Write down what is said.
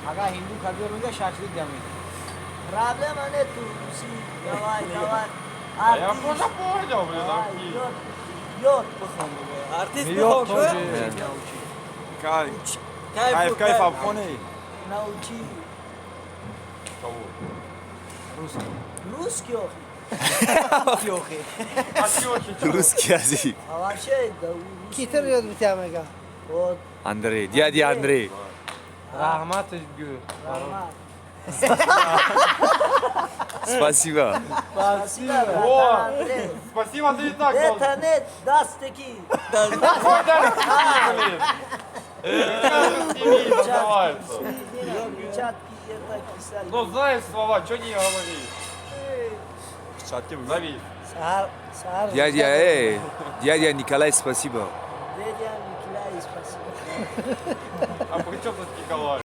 Ага, хинду खाद्य шашлык делают. Проблема нету, Руси. Давай, давай. А я тоже понял, блин, Давай, окей. йод. Артист Yok похож, тоже. да? Кайф. Кайф, Кайф, абхоне. Научи. Кого? Русский, охи. А чё? Русский язык. А вообще, да, Китер йод битямега. вот, Андрей, дядя Андрей. Rahmat özgür. нормально. Спасибо. Спасибо, О! братан Андрей. Спасибо, ты и так должен. Это нет, даст таки. Какой даже блин. Русский мир называется. Печатки, это писали. Ну знаешь слова, что не говоришь? Зови. Сахар. Дядя Николай, спасибо. Дядя Николай, спасибо. А при чем тут Николай?